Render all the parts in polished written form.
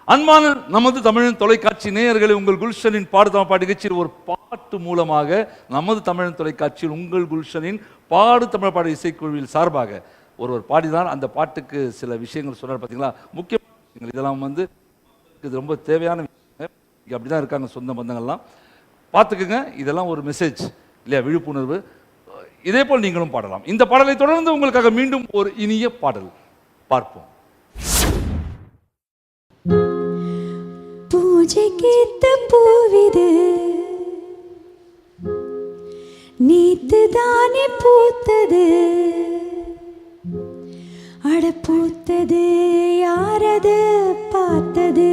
அன்பான நமது தமிழன் தொலைக்காட்சி நேயர்களே, உங்கள் குல்ஷனின் பாடு தமிழ் நிகழ்ச்சியில் ஒரு பாட்டு மூலமாக நமது தமிழன் தொலைக்காட்சியில் உங்கள் குல்ஷனின் பாடு தமிழ் பாடு இசைக்குழுவில் சார்பாக ஒருவர் பாடினார். அந்த பாட்டுக்கு சில விஷயங்கள் சொன்னார். பார்த்தீங்களா, முக்கியமான விஷயங்கள் இதெல்லாம் இது ரொம்ப தேவையான விஷயம். அப்படிதான் இருக்காங்க சொந்த பந்தங்கள்லாம். பார்த்துக்குங்க, இதெல்லாம் ஒரு மெசேஜ் இல்லையா, விழிப்புணர்வு. இதே போல் நீங்களும் பாடலாம். இந்த பாடலை தொடர்ந்து உங்களுக்காக மீண்டும் ஒரு இனிய பாடல் பார்ப்போம். பூஜைக்கேத்த பூவிது நீத்து தானே பூத்தது, அட பூத்தது யாரது பார்த்தது.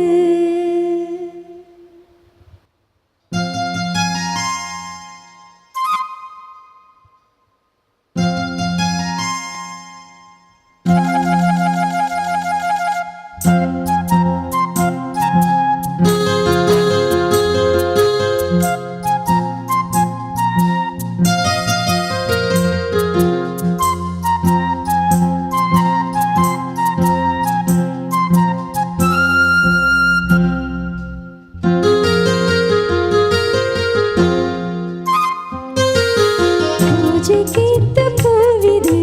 பூஜைக்கேத்த பூவிது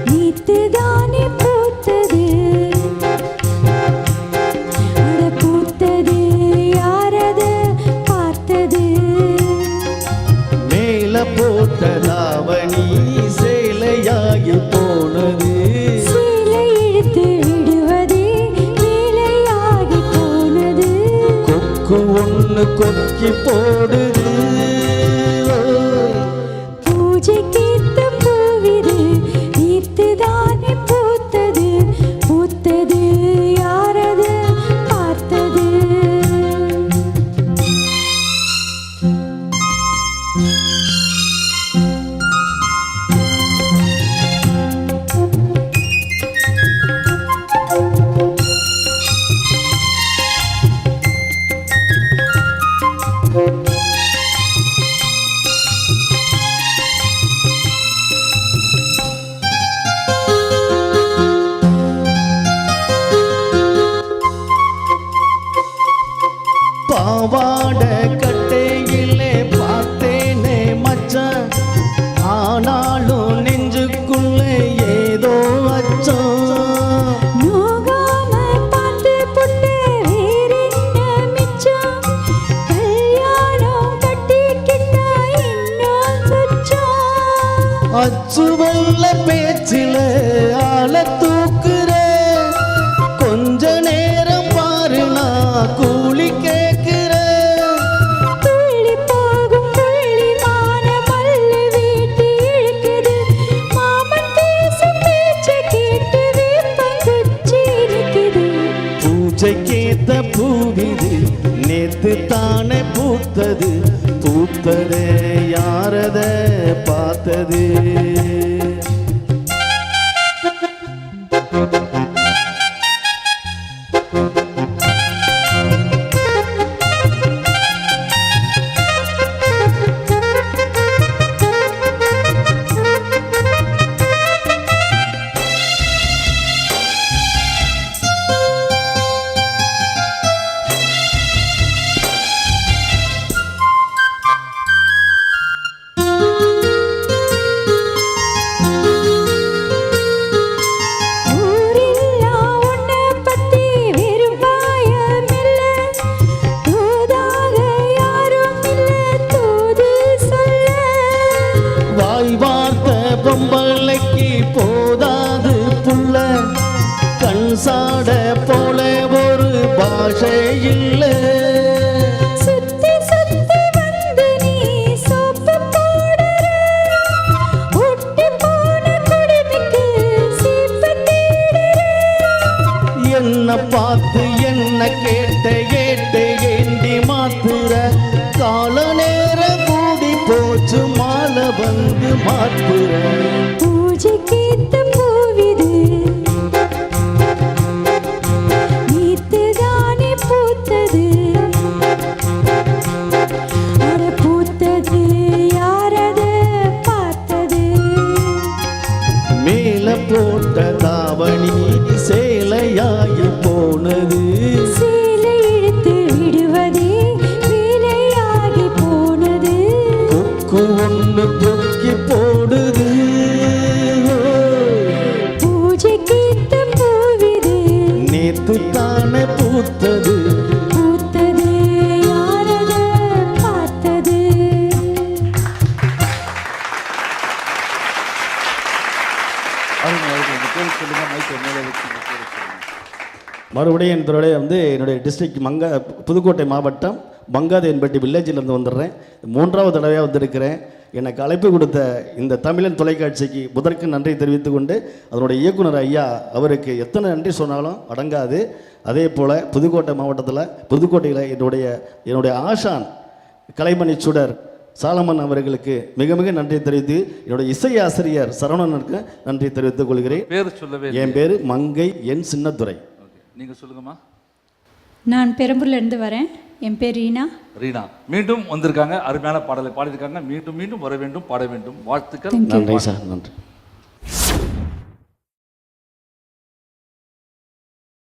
நீத்து தானே பூத்தது, அட பூத்தது யாரது பார்த்தது. மேல போட்ட தாவணி சேலையாகி போனது, சேலை இழுத்து விடுவதே வேலையாகி போனது. கொக்கு ஒண்ணு கொக்கி போடுது. பூஜைக்கேத்த பூவிது நீத்து தானே பூத்தது, பூத்தது யாரது பார்த்தது. பாவாட கட்டையிலே பார்த்தேனே மச்சான், ஆனாலும் நெஞ்சுக்குள்ளே ஏதோ அச்சம். நோகாம பார்த்து புட்டு வேறென்ன மிச்சம், கல்யாணம் கட்டிக்கிட்டா இன்னும் துச்சம். அச்சு வெள்ள பேச்சில ஆள தூக்குற, கொஞ்ச நேரம் பாரு நான் கூலி கேட்கிற. துள்ளி போகும் புள்ளிமான மல்லு வீட்டு இழுக்குது, மாமன் பேசும் பேச்சை கேட்டு வேப்பங்குச்சி இருக்குது. பூஜைக்கேத்த பூவிது நேத்து தானே பூத்தது, பூத்ததே யாரத பார்த்தது. ஊரெல்லாம் உன்னை பத்தி வெறும் பயமில்ல, தூதாக யாரும் இல்ல தூது சொல்ல. வாய் வார்த்த பொம்பளைக்கு போதாது புள்ள, கண் சாட போல ஒரு பாஷை இல்ல. சுத்தி சுத்தி வந்து நீ சோப்பு போடுற, ஒட்டி போன குடுமிக்கு சீப்பு தேடுற. என்ன பார்த்து என்ன கேட்ட ஏட்ட ஏண்டி மாத்துற, கால நேர கூடி போச்சு மாலை வந்து மாத்துற. பூஜைக்கேத்த பூவிது நீத்து தானே பூத்தது, அட பூத்தது யாரது பார்த்தது. மேல போட்ட தாவணி சேலைய தானே பூத்தது. பூத்தது யாரது பார்த்தது. அருமை, அருமை. உங்க பேர் சொல்லுங்க, மைக்கை மேலே வச்சு உங்க பேரை சொல்லுங்க. மறுபடியும் என்னுடைய என்னுடைய டிஸ்ட்ரிக்ட் புதுக்கோட்டை மாவட்டம் பங்காதேன்பட்டி வில்லேஜிலேருந்து வந்துடுறேன். 3வது தடவையாக வந்திருக்கிறேன். எனக்கு அழைப்பு கொடுத்த இந்த தமிழன் தொலைக்காட்சிக்கு முதற்கு நன்றி தெரிவித்துக் கொண்டு அதனுடைய இயக்குனர் ஐயா அவருக்கு எத்தனை நன்றி சொன்னாலும் அடங்காது. அதே போல் புதுக்கோட்டை மாவட்டத்தில் புதுக்கோட்டையில் என்னுடைய ஆசான் கலைமணி சுடர் சாலமன் அவர்களுக்கு மிக மிக நன்றி தெரிவித்து என்னுடைய இசை ஆசிரியர் சரவணனுக்கு நன்றி தெரிவித்துக் கொள்கிறேன். பேர் சொல்லவே என் பேர் மங்கை என் சின்னத்துரை. நீங்க சொல்லுங்கம்மா. நான் பெரம்பூர்லேருந்து வரேன். என் பேர் ரீனா. ரீனா மீண்டும் வந்திருக்காங்க, அருமையான பாடலை பாடியிருக்காங்க. மீண்டும் மீண்டும் வர வேண்டும், பாட வேண்டும். வாழ்த்துக்கள். நன்றி சார், நன்றி.